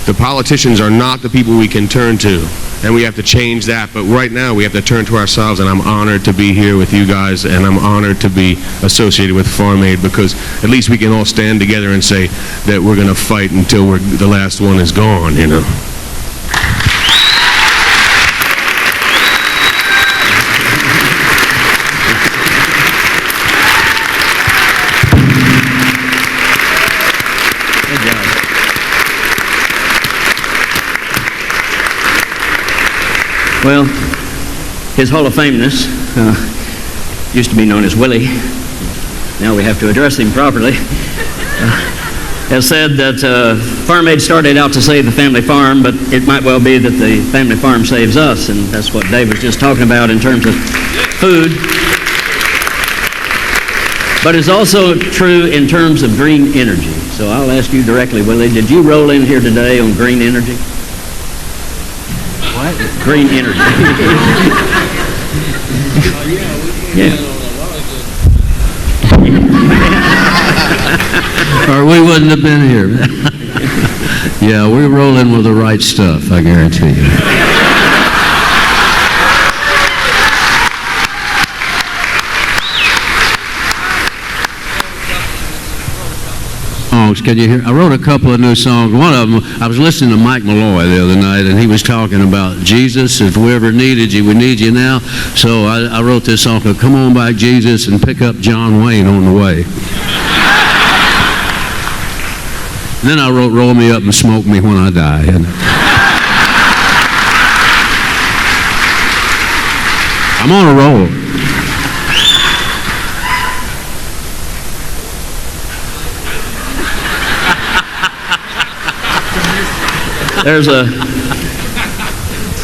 Speaker 10: the politicians are not the people we can turn to, and we have to change that. But right now, we have to turn to ourselves, and I'm honored to be here with you guys, and I'm honored to be associated with Farm Aid, because at least we can all stand together and say that we're going to fight until the last one is gone, you know.
Speaker 1: Well, his Hall of Fameness used to be known as Willie. Now we have to address him properly. Has said that Farm Aid started out to save the family farm, but it might well be that the family farm saves us, and that's what Dave was just talking about in terms of food. But it's also true in terms of green energy. So I'll ask you directly, Willie, did you roll in here today on green energy? What? Green energy. Yeah.
Speaker 4: Or we wouldn't have been here. Yeah, we're rolling with the right stuff, I guarantee you. Can you hear? I wrote a couple of new songs. One of them, I was listening to Mike Malloy the other night, and he was talking about Jesus. If we ever needed you, we need you now. So I wrote this song called Come On Back, Jesus, and pick up John Wayne on the way. And then I wrote Roll Me Up and Smoke Me When I Die. And I'm on a roll.
Speaker 1: There's a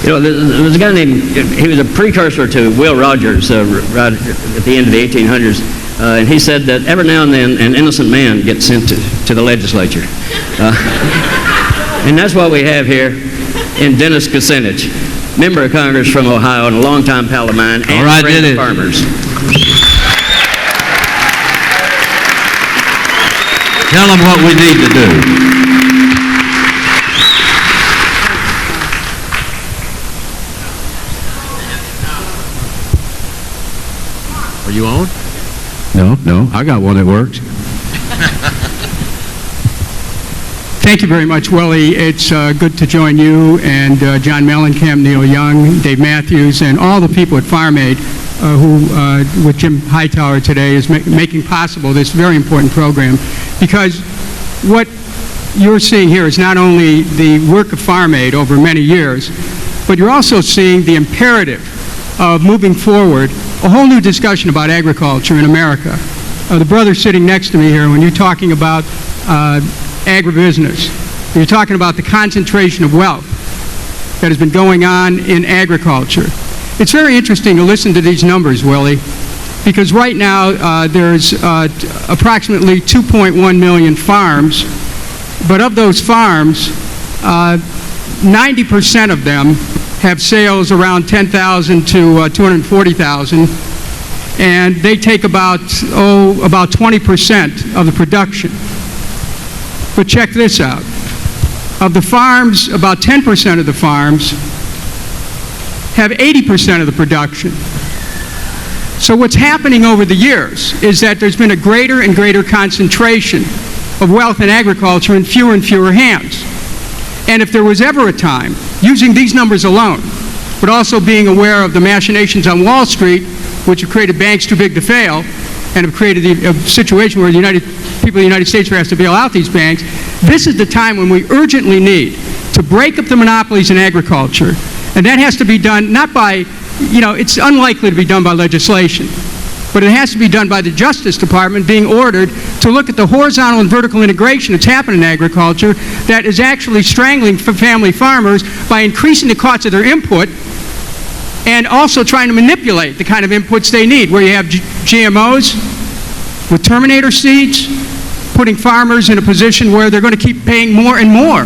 Speaker 1: there's a guy named, he was a precursor to Will Rogers right at the end of the 1800s, and he said that every now and then an innocent man gets sent to the legislature. And that's what we have here in Dennis Kucinich, member of Congress from Ohio and a longtime pal of mine, and
Speaker 4: right,
Speaker 1: friend of farmers.
Speaker 4: Tell them what we need to do.
Speaker 3: Are you on?
Speaker 4: No, I got one that works.
Speaker 11: Thank you very much, Willie. It's good to join you and John Mellencamp, Neil Young, Dave Matthews, and all the people at Farm Aid who, with Jim Hightower today, is making possible this very important program. Because what you're seeing here is not only the work of Farm Aid over many years, but you're also seeing the imperative of moving forward a whole new discussion about agriculture in America. The brother sitting next to me here, when you're talking about agribusiness, you're talking about the concentration of wealth that has been going on in agriculture. It's very interesting to listen to these numbers, Willie, because right now there's approximately 2.1 million farms, but of those farms, 90% of them have sales around 10,000 to 240,000, and they take about 20% of the production. But check this out. Of the farms, about 10% of the farms have 80% of the production. So what's happening over the years is that there's been a greater and greater concentration of wealth in agriculture in fewer and fewer hands. And if there was ever a time, using these numbers alone, but also being aware of the machinations on Wall Street, which have created banks too big to fail, and have created a situation where the United people of the United States are asked to bail out these banks, this is the time when we urgently need to break up the monopolies in agriculture. And that has to be done not by, it's unlikely to be done by legislation, but it has to be done by the Justice Department being ordered to look at the horizontal and vertical integration that's happening in agriculture that is actually strangling family farmers by increasing the cost of their input and also trying to manipulate the kind of inputs they need, where you have GMOs with Terminator seeds, putting farmers in a position where they're going to keep paying more and more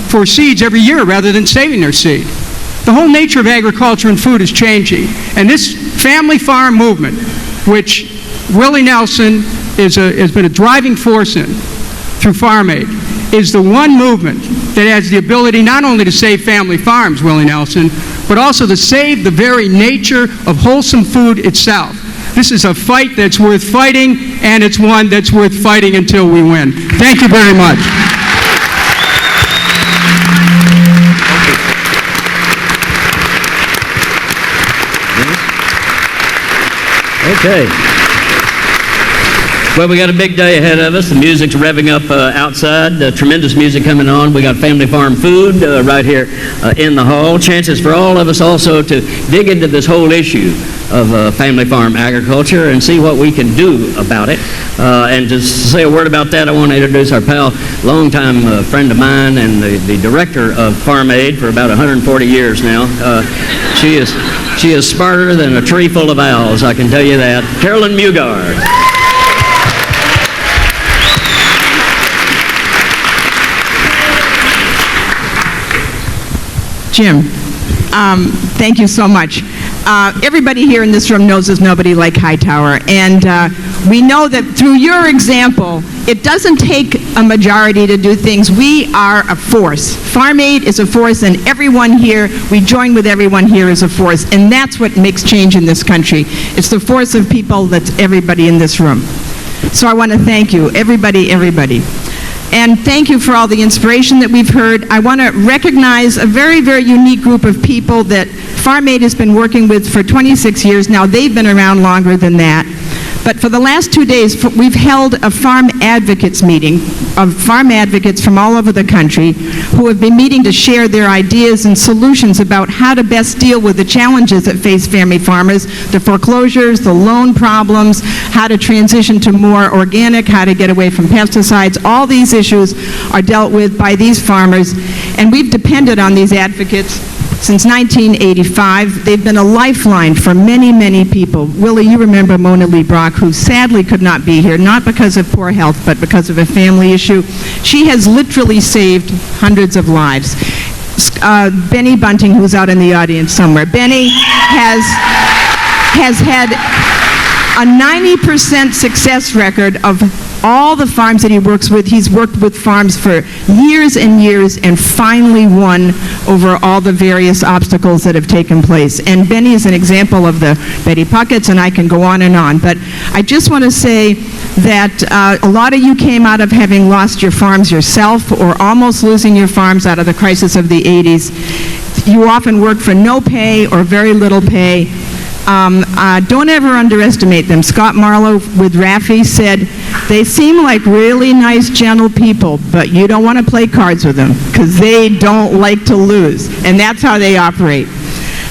Speaker 11: for seeds every year rather than saving their seed. The whole nature of agriculture and food is changing. And this family farm movement, which Willie Nelson has been a driving force in through Farm Aid, is the one movement that has the ability not only to save family farms, Willie Nelson, but also to save the very nature of wholesome food itself. This is a fight that's worth fighting, and it's one that's worth fighting until we win. Thank you very much.
Speaker 1: Okay. Well, we got a big day ahead of us. The music's revving up outside. Tremendous music coming on. We got family farm food right here in the hall. Chances for all of us also to dig into this whole issue of family farm agriculture and see what we can do about it. And to say a word about that, I want to introduce our pal, longtime friend of mine and the director of Farm Aid for about 140 years now. She is smarter than a tree full of owls, I can tell you that. Carolyn Mugar.
Speaker 12: Jim, thank you so much. Everybody here in this room knows there's nobody like Hightower, and we know that through your example, it doesn't take a majority to do things. We are a force. Farm Aid is a force, and everyone here, we join with everyone here as a force, and that's what makes change in this country. It's the force of people, that's everybody in this room. So I want to thank you, everybody. And thank you for all the inspiration that we've heard. I want to recognize a very, very unique group of people that Farm Aid has been working with for 26 years now. They've been around longer than that. But for the last 2 days, we've held a farm advocates meeting of farm advocates from all over the country who have been meeting to share their ideas and solutions about how to best deal with the challenges that face family farmers, the foreclosures, the loan problems, how to transition to more organic, how to get away from pesticides. All these issues are dealt with by these farmers, and we've depended on these advocates since 1985. They've been a lifeline for many, many people. Willie, you remember Mona Lee Brock, who sadly could not be here, not because of poor health, but because of a family issue. She has literally saved hundreds of lives. Benny Bunting, who's out in the audience somewhere. Benny has had a 90% success record of all the farms that he works with. He's worked with farms for years and years and finally won over all the various obstacles that have taken place. And Benny is an example of the Betty Pucketts, and I can go on and on. But I just want to say that a lot of you came out of having lost your farms yourself or almost losing your farms out of the crisis of the 80s. You often worked for no pay or very little pay. Don't ever underestimate them. Scott Marlowe with Raffi said, they seem like really nice, gentle people, but you don't want to play cards with them because they don't like to lose. And that's how they operate.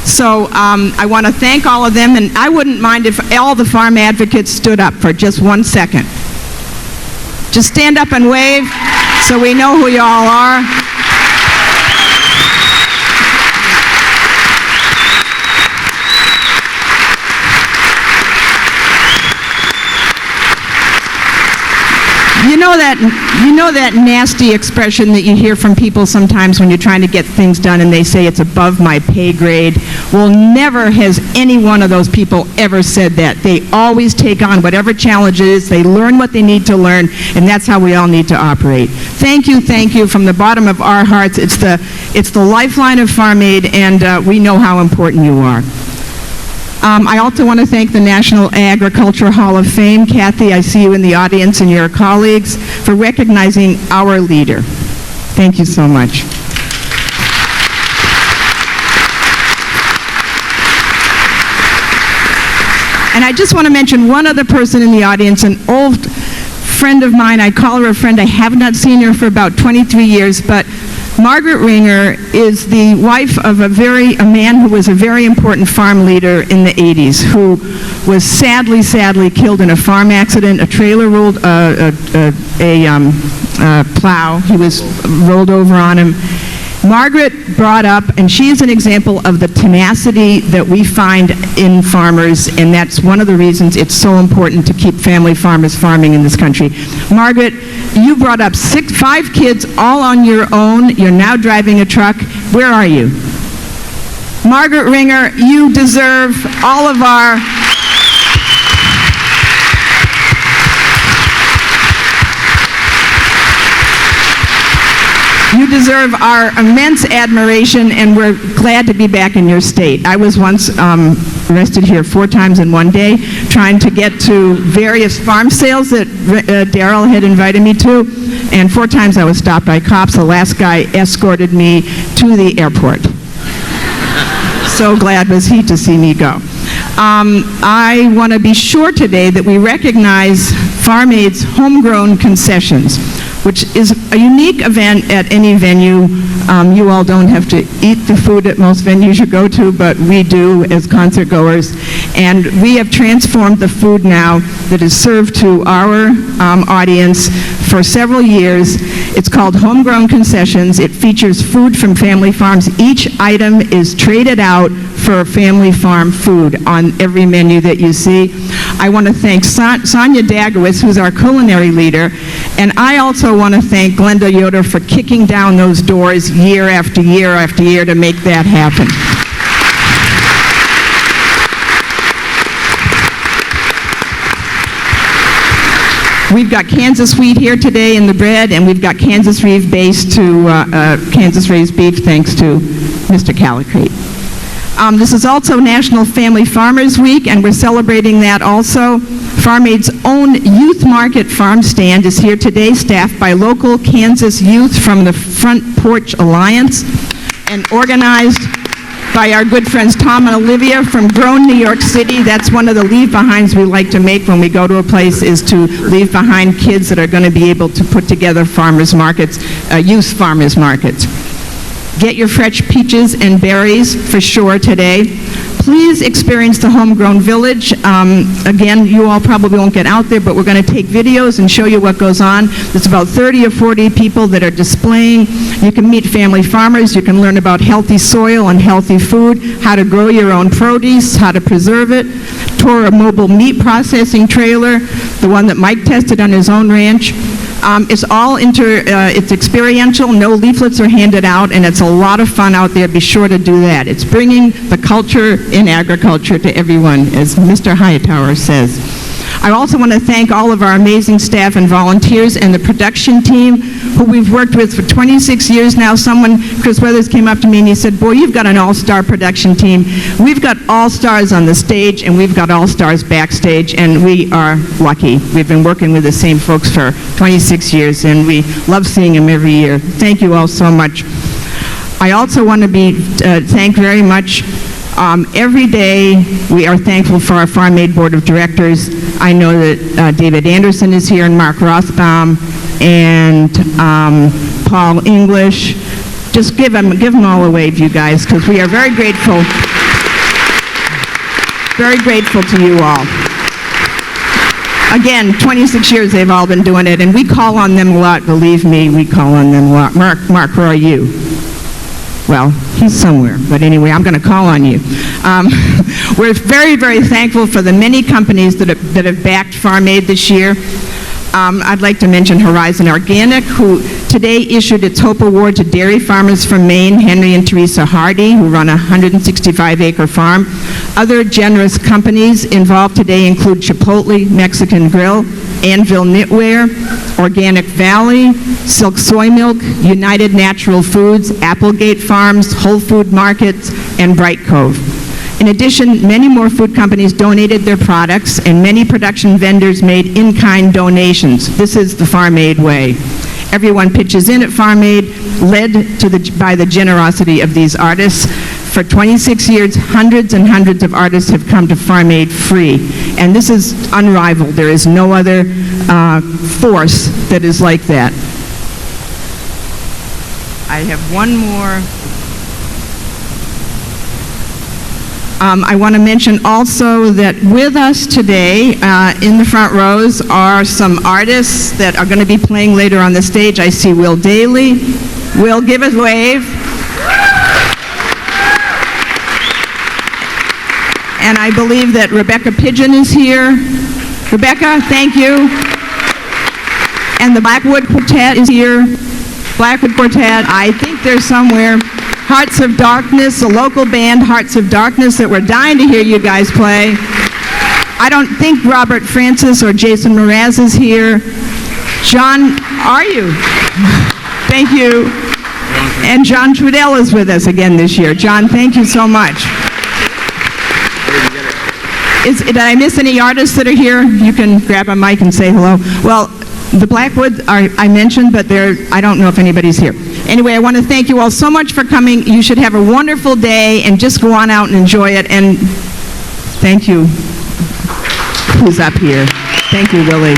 Speaker 12: So I want to thank all of them, and I wouldn't mind if all the farm advocates stood up for just 1 second. Just stand up and wave so we know who you all are. You know that nasty expression that you hear from people sometimes when you're trying to get things done and they say it's above my pay grade? Well, never has any one of those people ever said that. They always take on whatever challenge it is. They learn what they need to learn, and that's how we all need to operate. Thank you from the bottom of our hearts. It's the lifeline of Farm Aid, and we know how important you are. I also want to thank the National Agriculture Hall of Fame. Cathi, I see you in the audience, and your colleagues, for recognizing our leader. Thank you so much. And I just want to mention one other person in the audience, an old friend of mine. I call her a friend. I have not seen her for about 23 years, but Margaret Ringer is the wife of a man who was a very important farm leader in the 80s, who was sadly killed in a farm accident. A trailer rolled plow. He was rolled over on him. Margaret brought up, and she is an example of the tenacity that we find in farmers, and that's one of the reasons it's so important to keep family farmers farming in this country. Margaret, you brought up 5 kids all on your own. You're now driving a truck. Where are you? Margaret Ringer, you deserve all of our... You deserve our immense admiration, and we're glad to be back in your state. I was once arrested here 4 times in one day, trying to get to various farm sales that Darrell had invited me to, and 4 times I was stopped by cops. The last guy escorted me to the airport. So glad was he to see me go. I want to be sure today that we recognize Farm Aid's homegrown concessions, which is a unique event at any venue. You all don't have to eat the food at most venues you go to, but we do as concert goers. And we have transformed the food now that is served to our audience for several years. It's called Homegrown Concessions. It features food from family farms. Each item is traded out for family farm food on every menu that you see. I want to thank Sonia Dagowitz, who's our culinary leader, and I also want to thank Glenda Yoder for kicking down those doors year after year after year to make that happen. We've got Kansas wheat here today in the bread, and we've got Kansas raised beef thanks to Mr. Callicrate. This is also National Family Farmers Week, and we're celebrating that also. Farm Aid's own Youth Market Farm Stand is here today, staffed by local Kansas youth from the Front Porch Alliance and organized by our good friends Tom and Olivia from Grown, New York City. That's one of the leave-behinds we like to make when we go to a place, is to leave behind kids that are going to be able to put together farmers markets, youth farmers markets. Get your fresh peaches and berries for sure today. Please experience the Homegrown Village. Again, you all probably won't get out there, but we're going to take videos and show you what goes on. There's about 30 or 40 people that are displaying. You can meet family farmers. You can learn about healthy soil and healthy food, how to grow your own produce, how to preserve it. Tour a mobile meat processing trailer, the one that Mike tested on his own ranch. It's all it's experiential, no leaflets are handed out, and it's a lot of fun out there. Be sure to do that. It's bringing the culture in agriculture to everyone, as Mr. Hightower says. I also want to thank all of our amazing staff and volunteers and the production team who we've worked with for 26 years now. Chris Weathers, came up to me and he said, "Boy, you've got an all-star production team." We've got all-stars on the stage and we've got all-stars backstage, and we are lucky. We've been working with the same folks for 26 years and we love seeing them every year. Thank you all so much. I also want to thank very much. Every day we are thankful for our Farm Aid Board of Directors. I know that David Anderson is here and Mark Rothbaum and Paul English. Just give them all a wave, you guys, because we are very grateful to you all. Again, 26 years they've all been doing it, and we call on them a lot, believe me, we call on them a lot. Mark, where are you? Well, he's somewhere, but anyway, I'm going to call on you. We're very, very thankful for the many companies that have backed Farm Aid this year. I'd like to mention Horizon Organic, who today issued its Hope Award to dairy farmers from Maine, Henry and Teresa Hardy, who run a 165-acre farm. Other generous companies involved today include Chipotle Mexican Grill, Anvil Knitwear, Organic Valley, Silk Soy Milk, United Natural Foods, Applegate Farms, Whole Food Markets, and Bright Cove. In addition, many more food companies donated their products, and many production vendors made in-kind donations. This is the Farm Aid way. Everyone pitches in at Farm Aid, led by the generosity of these artists. For 26 years, hundreds and hundreds of artists have come to Farm Aid free, and this is unrivaled. There is no other force that is like that. I have one more. I want to mention also that with us today in the front rows are some artists that are going to be playing later on the stage. I see Will Daly. Will, give a wave. And I believe that Rebecca Pigeon is here. Rebecca, thank you. And the Blackwood Quartet is here. Blackwood Quartet, I think they're somewhere. Hearts of Darkness, a local band, Hearts of Darkness, that we're dying to hear you guys play. I don't think Robert Francis or Jason Mraz is here. John, are you? Thank you. And John Trudell is with us again this year. John, thank you so much. Did I miss any artists that are here? You can grab a mic and say hello. Well, the Blackwood I mentioned, but I don't know if anybody's here. Anyway, I want to thank you all so much for coming. You should have a wonderful day and just go on out and enjoy it. And thank you. Who's up here? Thank you, Willie.